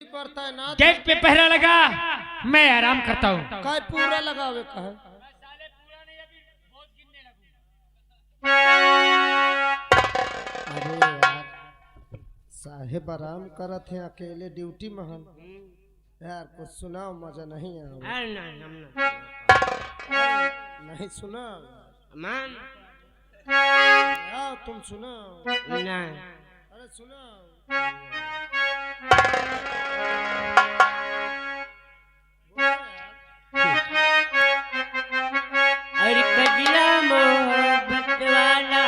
पड़ता है ना। गेट पे पहरा लगा, मैं आराम करता हूँ। काय पूरा लगावे का है। अरे यार साहेब आराम करत हैं अकेले ड्यूटी महल। यार कुछ सुनाओ, मजा नहीं आया। नहीं सुना यार, तुम सुनाओ। अरे सुनाओ। अरे कजला मोहब्बत वाला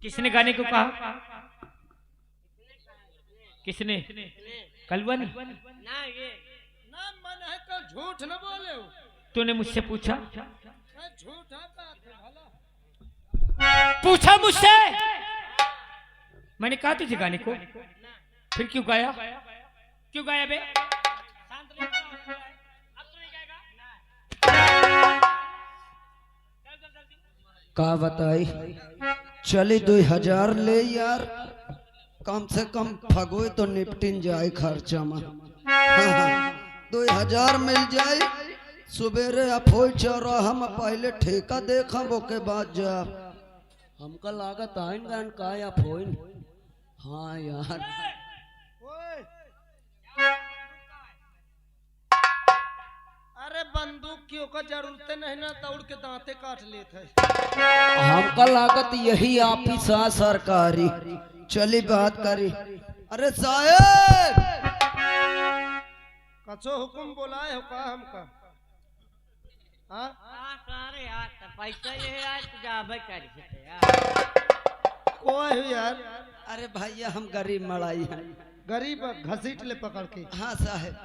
किसने गाने को कहा? किसने? कलवन? ना ये ना मन है तो झूठ न बोले हो। तूने मुझसे पूछा? झूठ आता भला। पूछा मुझसे? मैंने कहा तुझे गाने को, फिर क्यों गाया? क्यों गाया बे? का बताई चली 2000 ले यार, कम से कम फगोई तो निपटिन जाए खर्चा में। हाँ, 2000 मिल जाए सुबेरे अफोई चौरा हम पहले ठेका देखा वो के बाद जा हमका लागत आइन गान का अफोई। हाँ यार अरे बंदूक की का जरूरत नहीं ना, दौड़ के दांते काट लेते है। हमका लागत यही ऑफिस है सरकारी। चली बात करी। अरे साहेब कचो हुकुम बोलाए हो का हमका? हाँ सारे यार पैसा ये यार जाबे कर यार कोई हो यार। अरे भैया हम गरीब मड़ाई हैं। गरीब घसीट ले पकड़ के। हाँ साहेब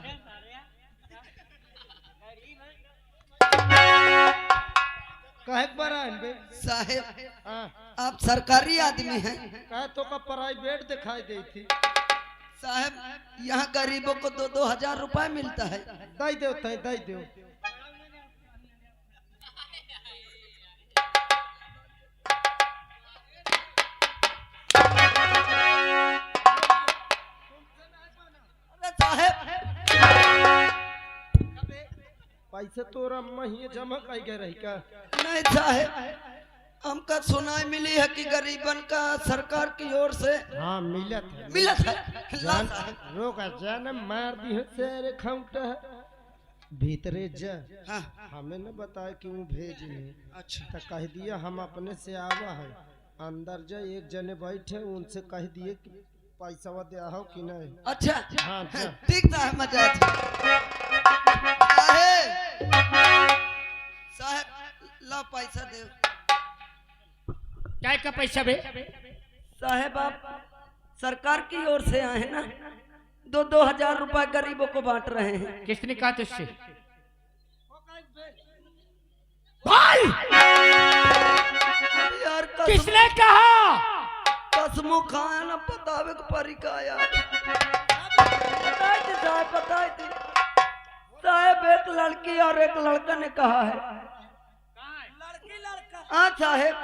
कहे बरा बे साहेब हाँ आप सरकारी आदमी हैं। कहे तो का प्राइवेट दिखाई दी थी। साहब यहाँ गरीबों को 2-2 हजार रुपए मिलता है। दई दो थे दई दो। अरे साहेब पैसे तोरा महीने जमा कर गए रही का? नहीं साहेब हमका सुनाई मिली है कि गरीबन का सरकार की ओर से हाँ मिलत है। मिलत है। जान रोका जान मार दी है तेरे खौटा भीतरे जा। हाँ हमें न बताया कि वो भेज नहीं। अच्छा तो कह दिया हम अपने से आवा है। अंदर जा एक जने बैठे उनसे कह दिए कि पैसा दिया हो कि नहीं। अच्छा हाँ जा। ठीक था मजा साहेब ला पैसा दे। क्या का पैसा बे? साहेब आप सरकार की ओर से आए हैं ना, 2-2 हजार रुपए गरीबों को बांट रहे हैं। किसने कहा तुझसे? भाई यार किसने कहा? कसमों खाया ना बतावे को परी का यार। बताए थे साहब बताए थे साहब, एक लड़की और एक लड़का ने कहा है। हाँ साहेब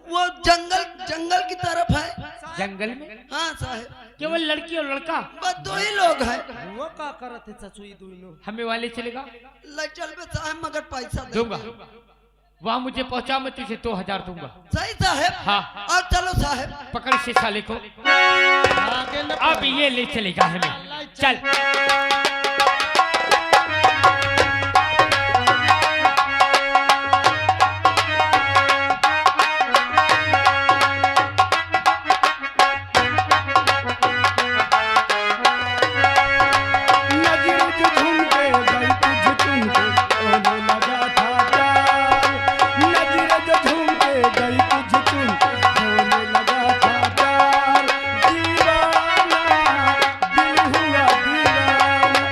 वो जंगल की तरफ है। जंगल में? हाँ साहेब केवल लड़की और लड़का? बस 2 ही लोग हैं। वो का करत है चचुई दोनों? हमें वाले चलेगा? ले चल बे साहब मगर पैसा दे। दूंगा। वहाँ मुझे पहुँचा, मैं तुझे 2000 दूंगा। सही साहेब। हाँ और चलो साहेब पकड़ से साले को, आगे न अब ये ले चलेगा हमें। चल दीवाना दिल हुआ दीवाना।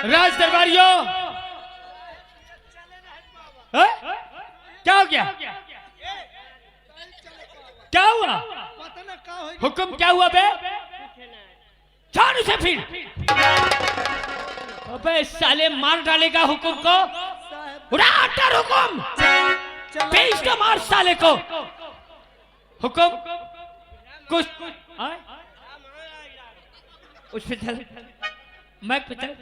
राज दरबारियों, हैं? क्या हो गया? क्या हुआ? पता ना का होई। हुक्म क्या हुआ बे? छोड़ उसे फिर। अबे साले मार डालेगा हुक्म को। उड़ा अटर हुक्म। पेश तो मार साले को। हुक्म कुछ आए? उस पे चल, मैक पे चल।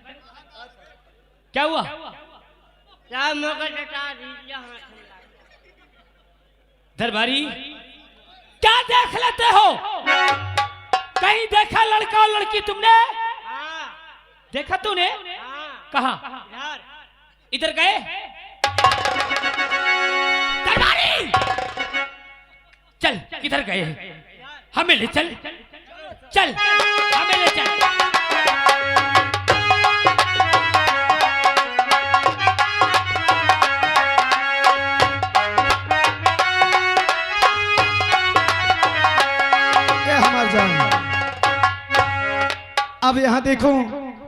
क्या हुआ? क्या मगर डटा दीजिए हाथ में। दरबारी क्या देख लेते हो? कहीं देखा लड़का और लड़की तुमने? हाँ देखा तूने? हाँ कहाँ? इधर इधर गए? दरबारी चल, किधर गए? हमें ले चल, चल हमें ले चल। हमार जान, अब यहाँ देखो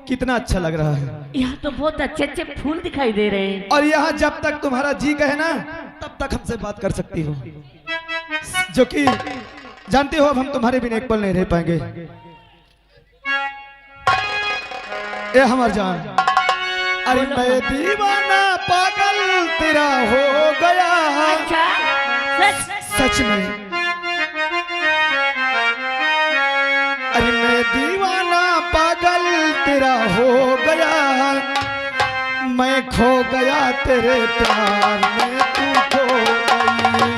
कितना अच्छा लग रहा है। यहाँ तो बहुत अच्छे अच्छे फूल दिखाई दे रहे हैं। और यहाँ जब तक तुम्हारा जी कहे ना तब तक हमसे बात कर सकती हो, जो कि जानते हो अब हम तुम्हारे बिना एक पल नहीं रह पाएंगे। ए हमार जान, अरे मैं दीवाना पागल तेरा हो गया। अच्छा, सच में अरे मैं दीवाना पागल तेरा हो गया। मैं खो गया तेरे प्यार में, तू खो गई।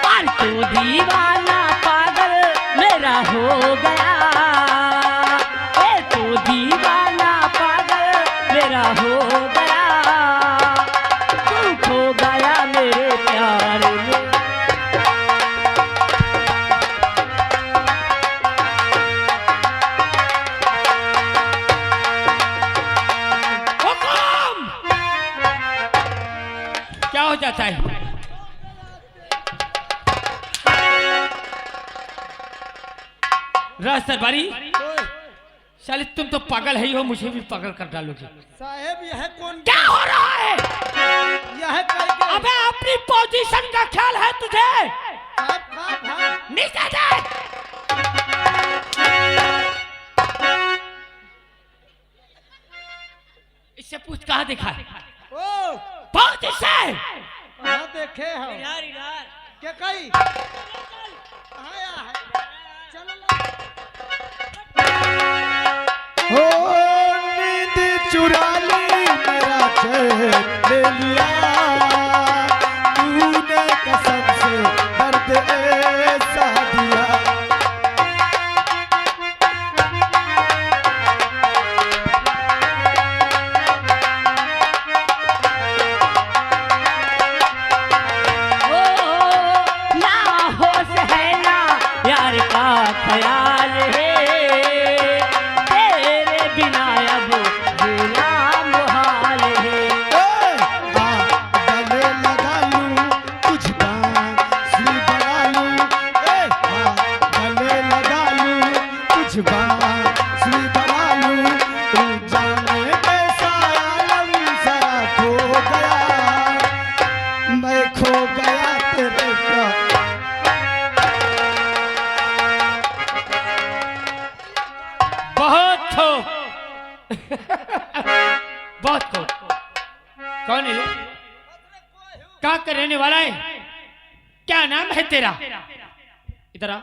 और तू दीवाना पागल मेरा हो गया। ए तू दीवाना पागल मेरा हो गया। तू खो गया मेरे प्यार में। हुकुम क्या हो जाता है? राज दरबारी साले तुम तो पागल है ही हो, मुझे भी पागल कर डालोगे। साहेब यह कौन? क्या हो रहा है? यह करके अबे अपनी पोजीशन का ख्याल है तुझे? साहब का भाग। नीचे देख। इससे पूछ कहाँ देखा है? ओ बहुत इससे कहाँ देखे हो? इधर इधर क्या कही? आया है। चलो हो नींद चुरा ली मेरा चैन ले लिया। तूने कसम से दर्द ऐसा दिया। ओ ना होश है ना यार का ख्याल है। तेरे बिना अब जीना मुहाल है। गले लगा लूं तुझ बांसुरी बना लूं। गले लगा लूं तुझ बांसुरी बना लूं। तू जाने कैसा आलम सारा खो गया। मैं खो गया तेरे प्यार। बहुत खो बहुत खो। कौन है? कहाँ का रहने वाला है? क्या नाम है तेरा? इधर आ।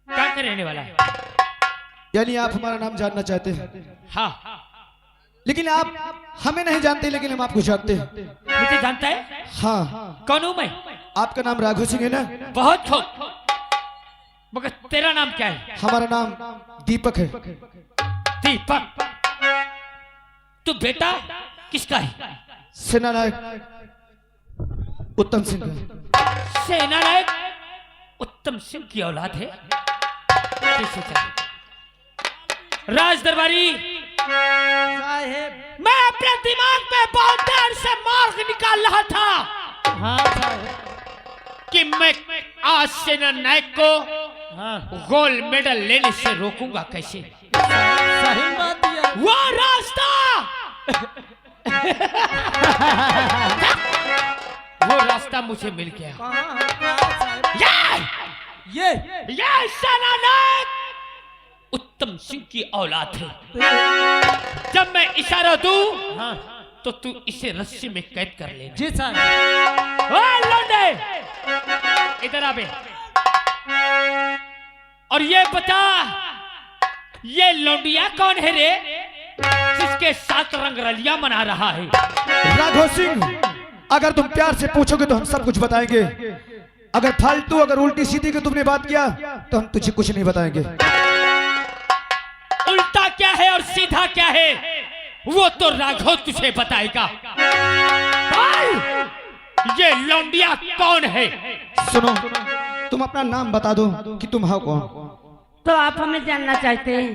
कहाँ का रहने वाला है? यानी आप हमारा नाम जानना चाहते हैं, हाँ लेकिन आप हमें नहीं जानते, लेकिन हम आपको जानते हैं। मुझे जानता है? हाँ, कौन हूँ मैं? आपका नाम राघव सिंह है ना? बहुत खो। मगर तेरा नाम क्या है? हमारा नाम दीपक है। दीपक। तू बेटा किसका है? सेना नायक उत्तम सिंह का। सेना नायक उत्तम सिंह की औलाद है। पीछे चल। राज दरबारी साहेब मैं बहुत देर से मार्ग निकाल रहा था हाँ साहब कि मैं आज सेना नायक को हाँ गोल्ड मेडल लेने से रोकूंगा कैसे। सही बात है वो रास्ता वो रास्ता मुझे मिल गया। कहाँ साहब ये ये सेना नायक उत्तम सिंह की औलाद है। जब मैं इशारा दूं हाँ तो तू इसे रस्सी में कैद कर ले। जी साहब ओए लौंडे इधर आ बे। और ये बता ये लौंडिया कौन है रे जिसके साथ रंगरलियां मना रहा है। राघव सिंह, अगर तुम प्यार से पूछोगे तो हम सब कुछ बताएंगे। अगर फालतू अगर उल्टी सीधी की तुमने बात किया तो हम तुझे कुछ नहीं बताएंगे। उल्टा क्या है और सीधा क्या है वो तो राघव तुझे बताएगा। भाई ये लौंडिया कौन है। सुनो, तुम अपना नाम बता दो कि तुम हो कौन। तो आप हमें जानना चाहते हैं।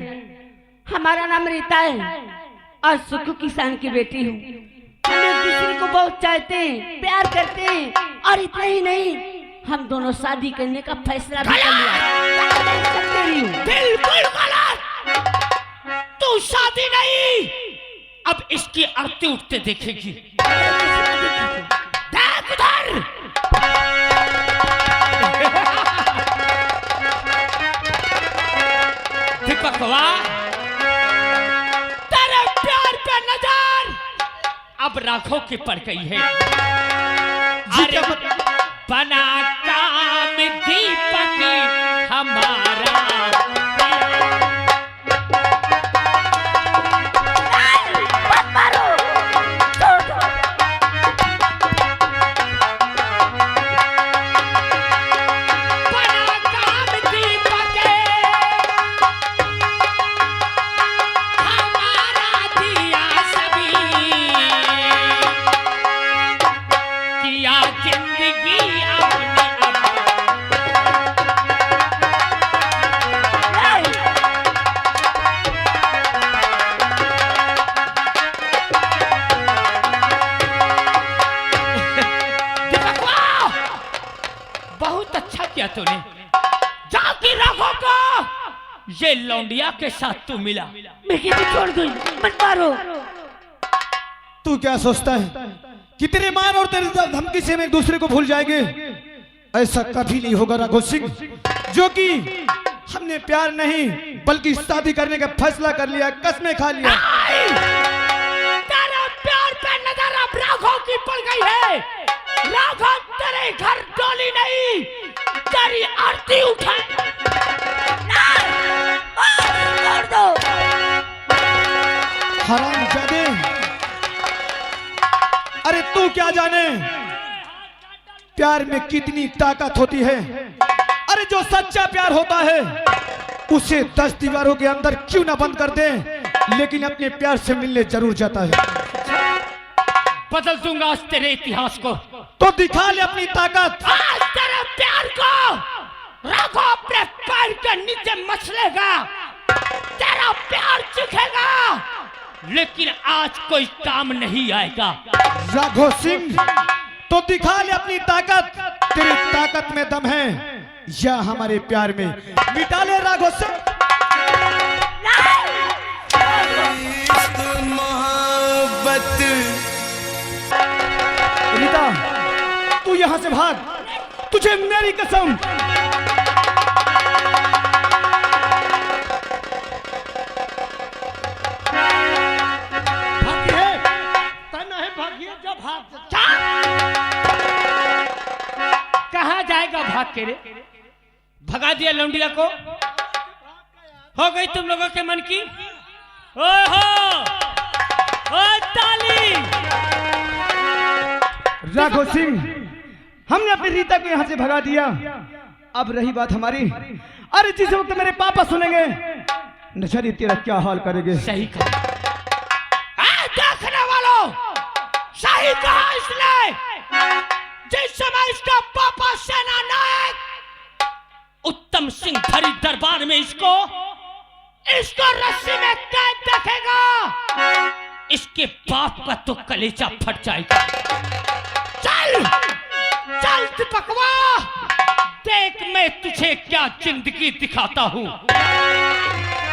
हमारा नाम रीता है और सुखू किसान की बेटी हूँ। हम एक दूसरे को बहुत चाहते हैं, प्यार करते हैं और इतना ही नहीं, हम दोनों शादी करने का फैसला भी कर लिया। बिल्कुल गलत। तू शादी नहीं, अब इसकी आरती उठते देखेगी। देख उधर। दीपकवा, तेरे प्यार पे नजर अब राघव की पड़ गई है। अरे बना काम दीपक हमारा। तूने जाके राघव को ये लौंडिया के साथ तू मिला। मैं कैसे छोड़ दूं? मत मारो। तू क्या सोचता है कि तेरे मार और तेरे धमकी से हम एक दूसरे को भूल जाएंगे? ऐसा कभी नहीं होगा राघव सिंह, जो कि हमने प्यार नहीं बल्कि शादी करने का फैसला कर लिया, कसमें खा लिया। तेरा प्यार पे नजर अब राघव की पड़ गई है। राघव तेरे घर डोली नहीं, तेरी आरती उठाए। छोड़ दो। हरामजादे, अरे तू क्या जाने प्यार में कितनी ताकत होती है। अरे जो सच्चा प्यार होता है उसे 10 दीवारों के अंदर क्यों ना बंद कर दे, लेकिन अपने प्यार से मिलने जरूर जाता है। बदल दूंगा आज तेरे इतिहास को। तो दिखा ले अपनी ताकत। आज तेरे प्यार को राघव अपने पैर के नीचे मसलेगा, तेरा प्यार चखेगा, लेकिन आज कोई काम नहीं आएगा। राघव सिंह, तो दिखा ले अपनी ताकत। तेरी ताकत में दम है या हमारे प्यार में? मिटा ले राघव सिंह। रीता, तू यहां से भाग, तुझे मेरी कसम। कहा जाएगा भाग के रे? भगा दिया लौंडिया को। हो गई तुम लोगों के मन की। ओहो, ओ ताली। राघव सिंह, हमने अपनी रीता को यहां से भगा दिया। अब रही बात हमारी, अरे जिस वक्त मेरे पापा सुनेंगे न जाने तेरा क्या हाल करेंगे। सही कहा। देखने वालों, सही कहा इसने। जिस समय इसका पापा सेना नायक उत्तम सिंह भरी दरबार में इसको रस्सी में कैद देखेगा, इस इसके बाप का तो कलेजा फट जाएगा। चल चल दीपकवा, देख मैं तुझे क्या जिंदगी दिखाता हूँ।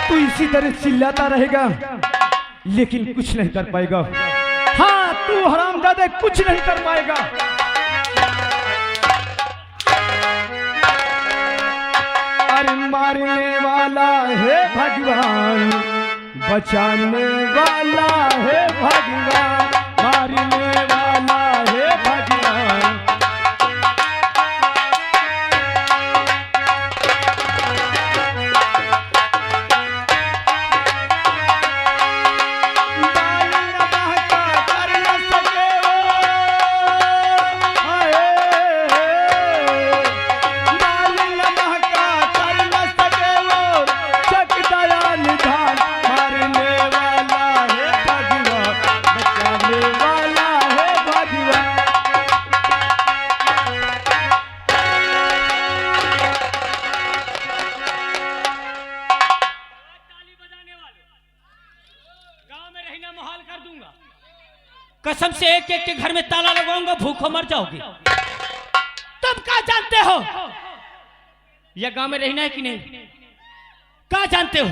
तू इसी तरह चिल्लाता रहेगा लेकिन कुछ नहीं कर पाएगा। हाँ, तू हरामजादे कुछ नहीं कर पाएगा। अरे मारने वाला है भगवान, बचाने वाला है भगवान, मारने वाला है भगवान। कसम से एक एक के घर में ताला लगाऊंगा, भूखो मर जाओगे। तुम क्या जानते हो यह गांव में रहना है कि नहीं? क्या जानते हो?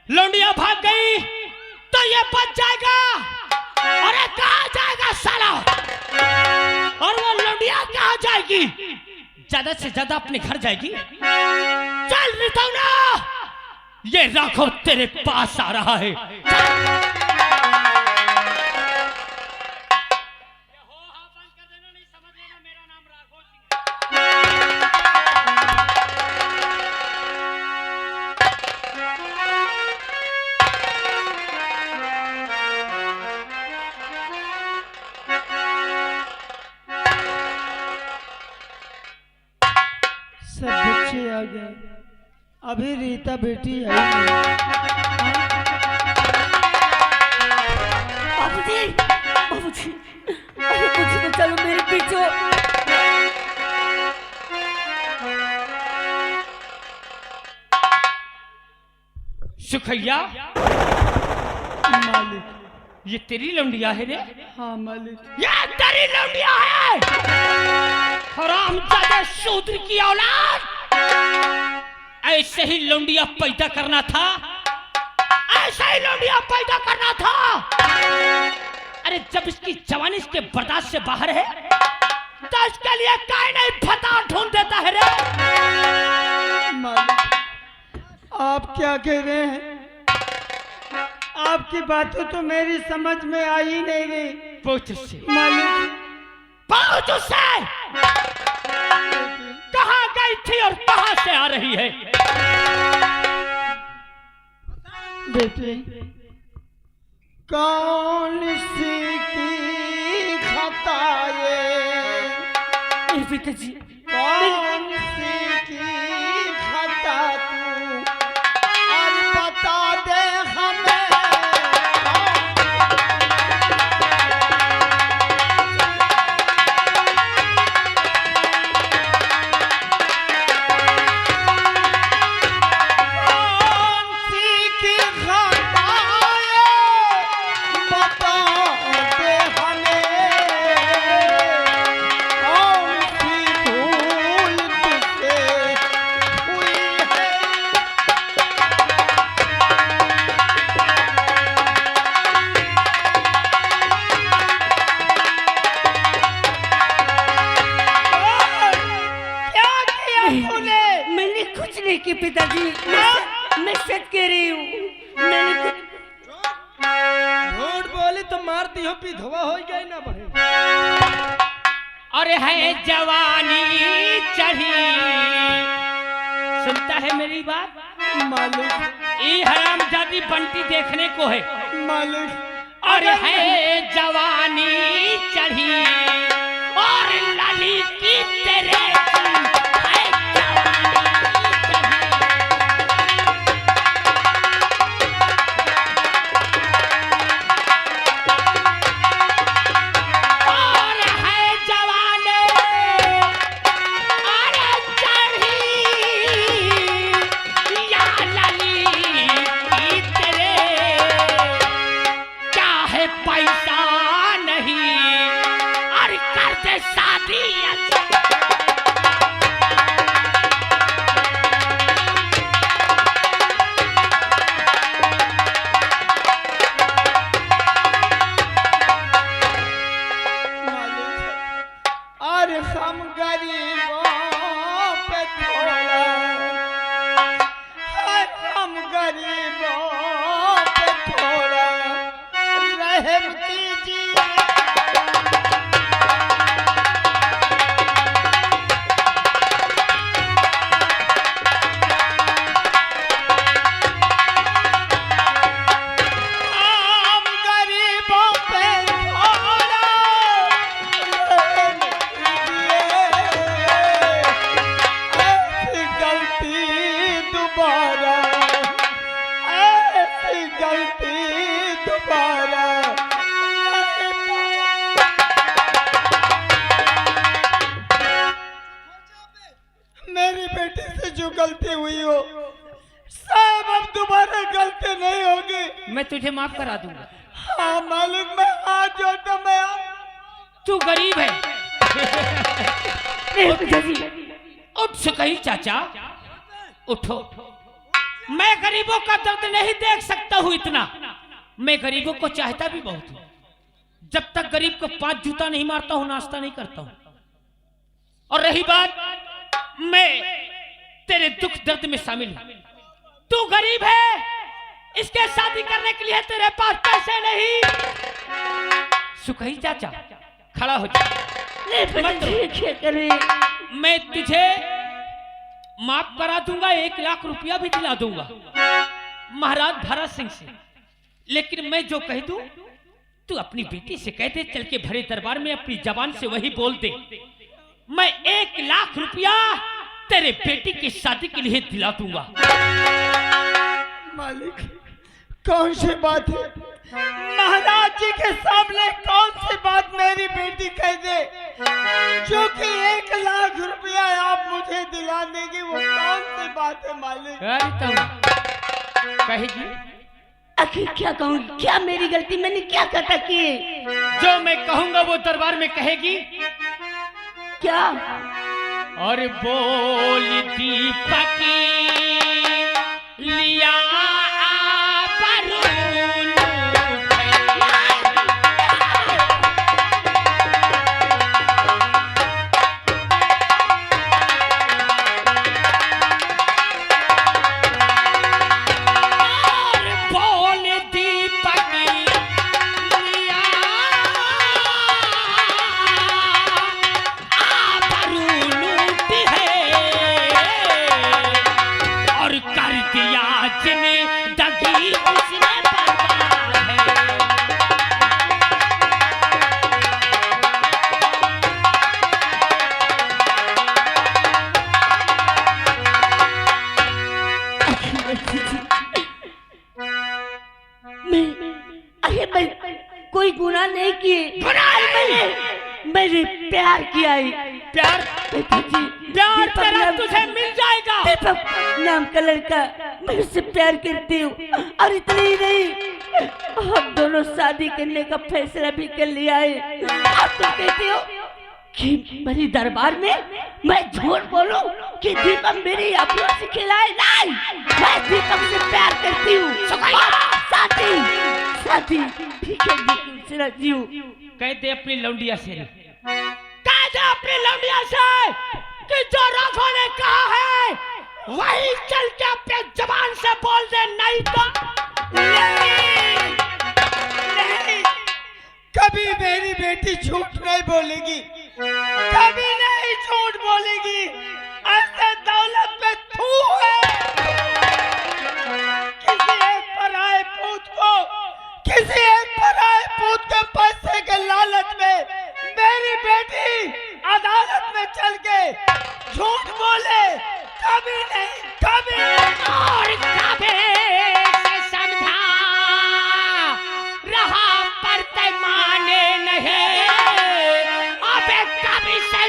लौंडिया भाग गई तो ये बच जाएगा। अरे कहाँ जाएगा साला? और वो लौंडिया कहाँ जाएगी? ज्यादा से ज्यादा अपने घर जाएगी। चल रितौना, ये राघव तेरे पास आ रहा है। सब बच्चे आ गए, अभी रीता बेटी आई नहीं। बाबूजी, बाबूजी, अरे कुछ तो चलो मेरे पीछे। सुखैया, मालिक। ये तेरी लौंडिया है रे? हाँ मालिक। ये तेरी लौंडिया है? हरामजादे शूद्र की औलाद, ऐसे ही लौंडिया पैदा करना था, ऐसे ही लौंडिया पैदा करना था। अरे जब इसकी जवानी इसके बर्दाश्त से बाहर है तो इसके लिए काहे नहीं फता ढूंढ देता है रे? मालिक, आप क्या कह रहे हैं? आपकी बातें तो मेरी समझ में आ ही नहीं रही। पूछ उससे, मालिक, पूछ उससे कहाँ गई थी और कहाँ से आ रही है? बेटे, कौन सी की खता ये? पिताजी, कौन सी की खता तू और बता दे हमें। मैंने कुछ नहीं किया पिताजी, मैं सच कह रही हूँ। मैंने कुछ झूठ बोली तो मारती हो, विधवा हो गई ना बहन। अरे है जवानी चढ़ी, सुनता है मेरी बात? मालिक, ये हरामजादी बंटी देखने को है। मालिक, अरे है जवानी चढ़ी और लाली की तेरे की है जवानी चढ़ी। और है जवानी अरे चढ़ी या लाली की तेरे क्या है पैसा नहीं और कर दे शादी और हम गरीबों पे थोड़ा, और हम गरीबों पे थोड़ा रहम कीजिए। हम गरीबों पे थोड़ा रहम ऐसी गलती दोबारा, ऐसी गलती दोबारा मेरी बेटी से जो गलती हुई हो साहब अब दोबारा गलती नहीं होगी। मैं तुझे माफ करा दूंगा। हाँ मालिक, मैं हाथ जोड़ता, मैं तू गरीब है। नहीं पिताजी, उठ सकही चाचा, उठो। मैं गरीबों का दर्द नहीं देख सकता हूँ इतना। मैं गरीबों को चाहता भी बहुत हूँ। जब तक गरीब को 5 जूता नहीं मारता हूँ नाश्ता नहीं करता हूँ। और रही बात, मैं तेरे दुख दर्द में शामिल हूँ। तू गरीब है, इसके शादी करने के लिए तेरे पास पैसे नहीं। सुखई चाचा खड़ा हो जा। नहीं पिताजी, क्या करें? मैं तुझे माफ करा दूंगा, 1 लाख रुपया भी दिला दूंगा महाराज भरत सिंह से। लेकिन मैं जो कह दूं तू अपनी बेटी से कह दे, चल के भरे दरबार में अपनी जबान से वही बोल दे। मैं 1 लाख रुपया तेरे बेटी की शादी के लिए दिला दूंगा। मालिक कौन सी बात है? महाराज जी के सामने कौन सी बात मेरी बेटी कह दे जो कि 1 लाख रुपया आप मुझे दिला देगी? वो कौन सी बात है मालिक? कहेगी आखिर क्या कहूँ? क्या मेरी गलती, मैंने क्या कहा कि? जो मैं कहूंगा वो दरबार में कहेगी। क्या? और बोल दीपक लिया बरून और बोल दीपक लिया बरून और कर दिया जिन्हें दगी उसने बर्बाद है। मैं कोई गुनाह नहीं किए। मैंने प्यार किया है। प्यार पिताजी, प्यार दीपक तेरा नाम- तुझे मिल जाएगा। दीपक नाम का लड़का, मैं उससे प्यार करती हूँ। और इतना ही नहीं, हम दोनों शादी करने का फैसला भी कर लिया है। आप तो कहते हो कि मेरी दरबार में मैं झूठ बोलूं कि दीपक मेरी अपनों से खिलाए? नहीं, मैं दीपक से प्यार करती हूँ। साथी साथी ठीक है, दीपक से राजी हूँ। कहते अपनी लौंडिया से, कहते अपनी लौंडिया से कि जो राघव ने कहा है वही चल के अपने जबान से बोल दे, नहीं तो नहीं, नहीं, कभी मेरी बेटी झूठ नहीं बोलेगी, कभी नहीं झूठ बोलेगी। ऐसे दौलत में थू है। किसी एक पराए पूत को, किसी एक पराए पूत के पैसे के लालच में मेरी बेटी अदालत में चल के झूठ बोले, कभी नहीं, कभी नहीं। और कभी से समझा रहा पर पैमाने नहीं, अबे कभी से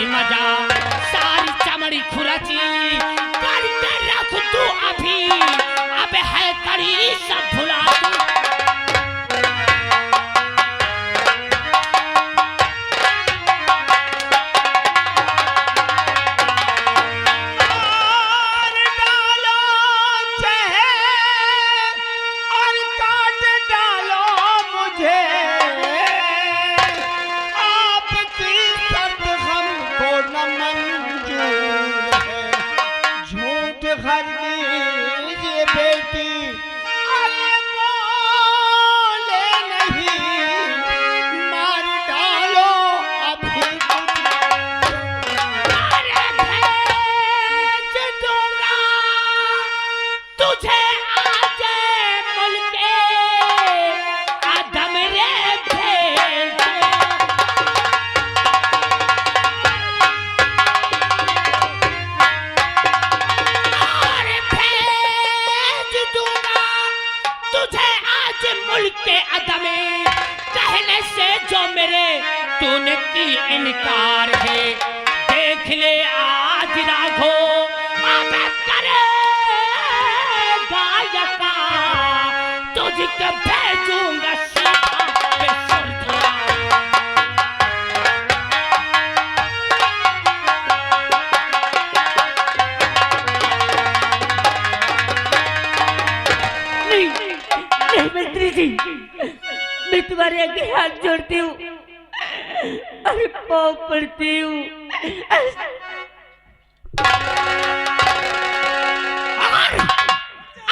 असली मजा सारी चमड़ी खुराची करके रख तू अभी अब है कड़ी सब भुला तू तूने की इनकार है देख ले आज राघो अब करेगा यका तुझको भेजूंगा सीधा बेसुरथा नहीं मंत्री जी मैं तुम्हारे आगे हाथ जोड़ती हूँ अरे पाँव पड़ती हूँ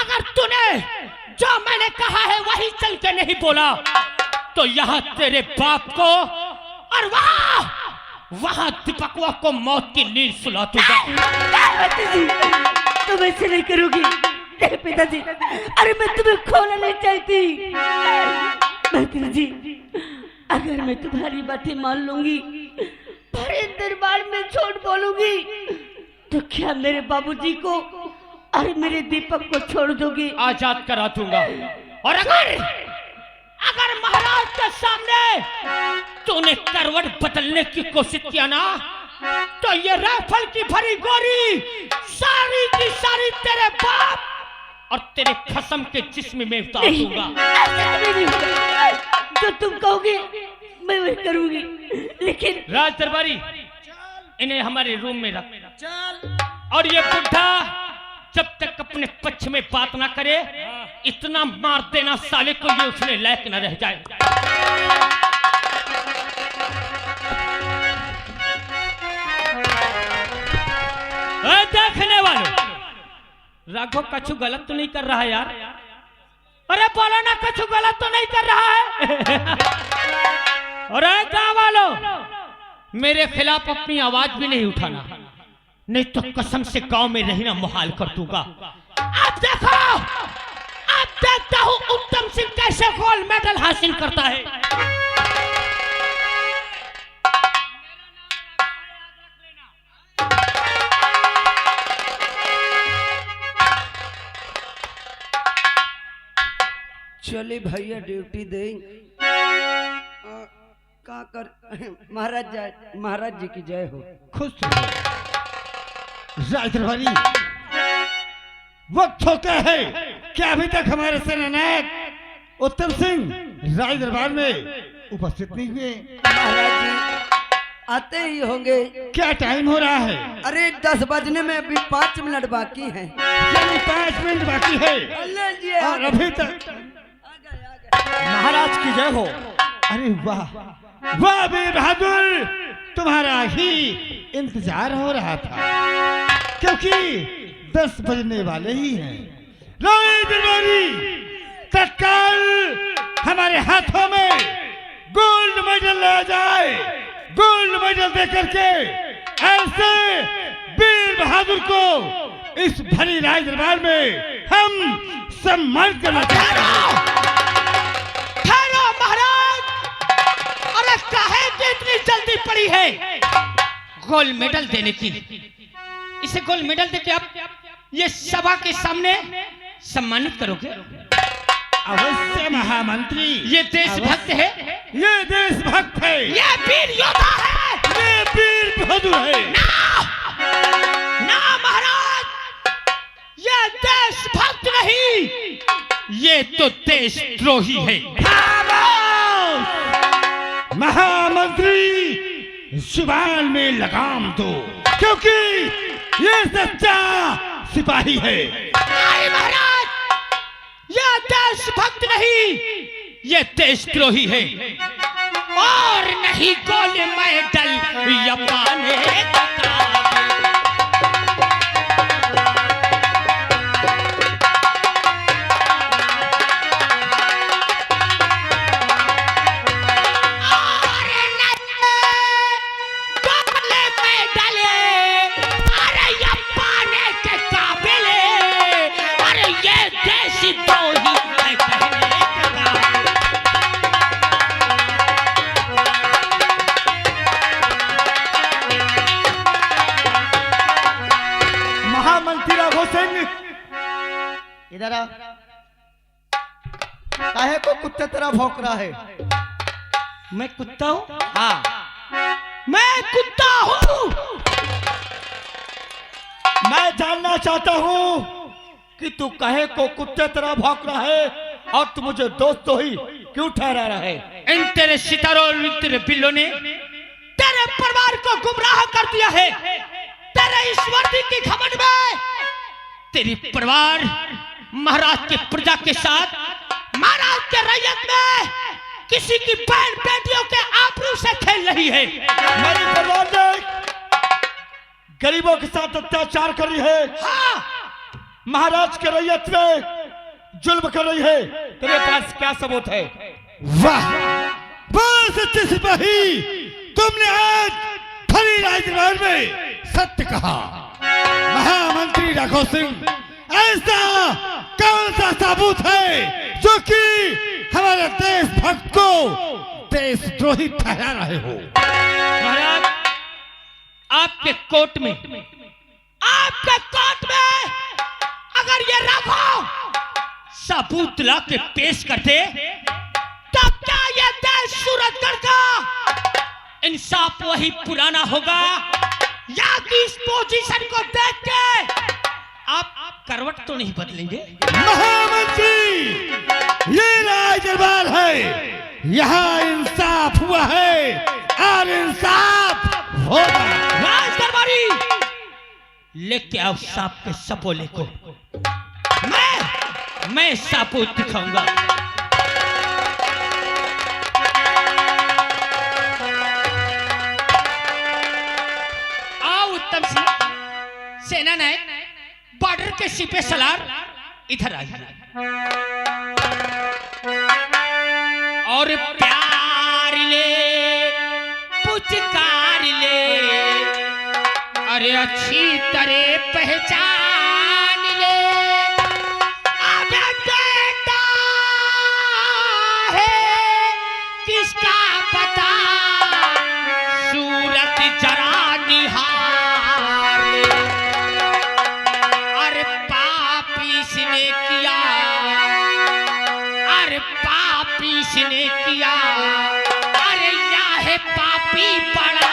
अगर तूने जो मैंने कहा है वही चल के नहीं बोला तो यहाँ तेरे बाप को और वहाँ दीपकवा को मौत की नींद सुला दूंगा। तुम ऐसे नहीं करोगी नहीं पिताजी अरे मैं तुम्हें खोना नहीं चाहती मंत्री जी अगर मैं तुम्हारी बातें मान लूंगी बड़े दरबार में झूठ बोलूंगी तो क्या मेरे बाबूजी को और मेरे दीपक को छोड़ दोगी? आजाद करा दूंगा। और अगर महाराज के सामने तूने करवट बदलने की कोशिश किया ना तो ये राइफल की भरी गोली सारी की सारी तेरे बाप और तेरे खसम के जिस्म में उतार दूंगा। जो तुम कहोगे मैं वही करूंगी लेकिन राज दरबारी इन्हें हमारे रूम में रख और ये बुढ़ा जब तक अपने पक्ष में बात ना करे इतना मार देना साले को ये उसने लायक न रह जाए। देखने वालों राघव कछु गलत तो नहीं कर रहा है यार। अरे बोलो ना कछु गलत तो नहीं कर रहा है। अरे गाँव वालों मेरे खिलाफ अपनी आवाज भी नहीं उठाना नहीं तो कसम से गांव में रहना मुहाल कर दूंगा। अब देखो अब देखता हूं उत्तम सिंह कैसे गोल्ड मेडल हासिल करता है। चलिए भैया ड्यूटी दे का कर महाराज जी की जय हो। खुश रहो राज दरबारी वक्त होता है कि अभी तक हमारे सेनानायक उत्तम सिंह राज दरबार में उपस्थित नहीं हुए। महाराज जी आते ही होंगे। क्या टाइम हो रहा है? अरे 10 बजने में अभी 5 मिनट बाकी हैं। यानी 5 मिनट बाकी है और अभी तक महाराज की जय हो। अरे वाह वाह वीर बहादुर तुम्हारा ही इंतजार हो रहा था क्योंकि 10 बजने वाले ही हैं। राज दरबारी तत्काल हमारे हाथों में गोल्ड मेडल आ जाए। गोल्ड मेडल दे करके ऐसे वीर बहादुर को इस भरी राज दरबार में हम सम्मान करना चाहते हैं। इतनी जल्दी पड़ी है गोल्ड मेडल देने की। इसे गोल्ड मेडल देके आप ये सभा के सामने सम्मानित करोगे? अवश्य महामंत्री। ये देशभक्त है, ये देशभक्त है, ये वीर योद्धा है, ये वीर बहादुर है। ना महाराज, ये देशभक्त नहीं, ये तो देशद्रोही है। महामंत्री जुबान में लगाम दो, क्योंकि ये सच्चा सिपाही है। नहीं महाराज, ये देशभक्त नहीं, ये देशद्रोही है। और नहीं गोल्ड मेडल या पाने का काबिल। अरे नहीं गोल्ड मेडल, अरे या पाने के काबिल। अरे ये देशद्रोही है कहने के काबिल। महामंत्री राघव सिंह, इधर आ। काहे को कुत्ते तरह भौंक रहा है? मैं कुत्ता हूँ? हाँ, मैं कुत्ता हूँ। मैं जानना चाहता हूँ कि तू कहे को कुत्ते तरह भौंक रहा है और तू मुझे दोस्त तो ही क्यों ठहरा रहा है? इन तेरे सितारों और इन तेरे बिल्लों ने तेरे परिवार को गुमराह कर दिया है। तेरे इस वर्दी की घमंड में तेरी परिवार महाराज के प्रजा के साथ, महाराज के रैयत में किसी की बहन बेटियों के आबरू से खेल रही है। मेरी परिवार ने गरीबों के साथ अत्याचार कर रही है। हाँ, महाराज के रैयत में जुल्म कर रही है। तेरे पास क्या सबूत है? वाह, बहुत सच्चे सिपाही, तुमने आज फरी राजदरबार में सत्य कहा। महामंत्री राघव सिंह, ऐसा कौन सा सबूत है जो कि हमारे देशभक्त को देशद्रोही ठहरा रहे हो? महाराज, आपके कोर्ट में अगर ये राघव सबूत ला के पेश करते, तब क्या ये देश सूरजगढ़ का इंसाफ वही पुराना होगा, या कि इस पोजीशन को देख के आप करवट तो नहीं बदलेंगे? महामंत्री, ये राजदरबार है, यहाँ इंसाफ हुआ है और इंसाफ होगा। राजदरबारी, लेके आओ सांप के सपोले को। मैं सबूत दिखाऊंगा। आओ उत्तम सिंह, सेना नायक, बॉर्डर के सिपे सलार, इधर आइए और प्यार ले, पुचकार ले, अरे अच्छी तरह पहचान ले। अबे बेटा है किसका पता, सूरत जरा निहार ले। अरे पापी इसने किया, अरे पापी इसने किया, अरे या है पापी बड़ा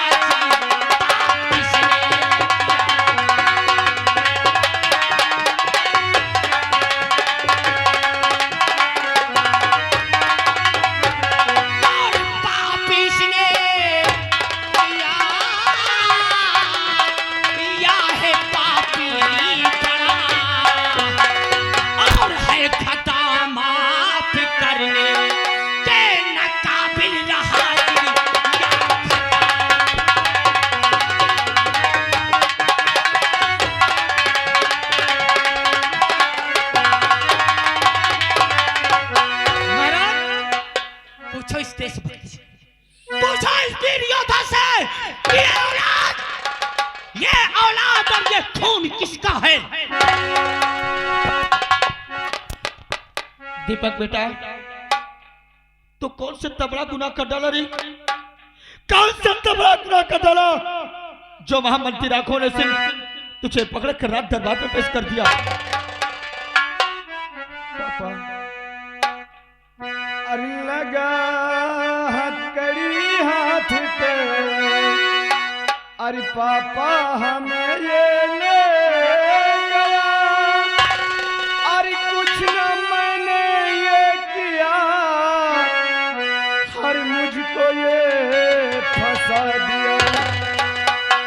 किसका है? दीपक बेटा, तो कौन से तबड़ा गुनाह कर डाला रे? कौन सा तबड़ा गुनाह कर डाला जो महामंत्री राघव ने सिंह तुझे पकड़ कर रात दरबार में पेश कर दिया? पापा, लगा हथकड़ी हाथ पे, अरे पापा हमें ये ले गया, अरे कुछ न मैंने ये किया, हर मुझको ये फंसा दिया।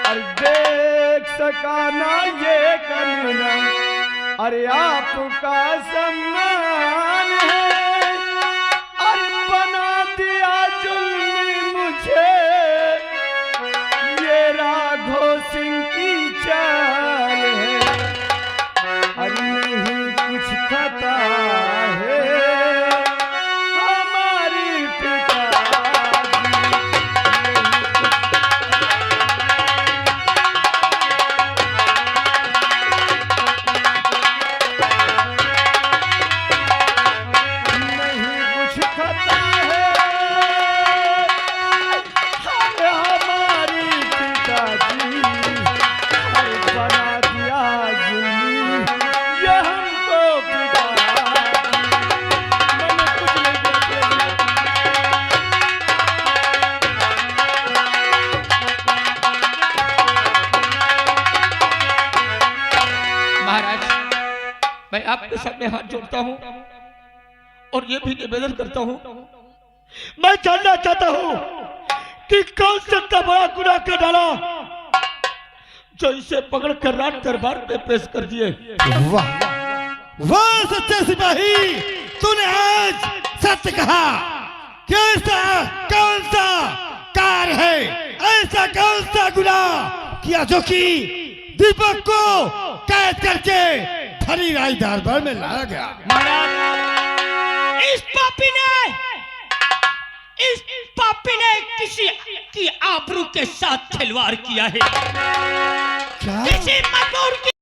अरे देख सका ना ये कमीना, अरे आपका सम्मान है, अरे बना दिया जुल्मी मुझे, ये राघो सिंह की चाल है। अरे नहीं कुछ खता है हमारी मैं आपके सामने हाथ जोड़ता हूँ और ये भी निवेदन करता हूँ, मैं जानना चाहता हूँ कि कौन सा इतना बड़ा गुनाह कर डाला जो इसे पकड़ कर रात दरबार में पेश कर दिए। वाह वाह सच्चे सिपाही, तूने आज सत्य कहा। कैसा कौन सा कार्य है, ऐसा कौन सा गुनाह किया जो कि दीपक को कैद करके फरी राय दरबार में लाया गया? इस पापी ने किसी की आबरू के साथ खिलवाड़ किया है। क्या? किसी मजदूर की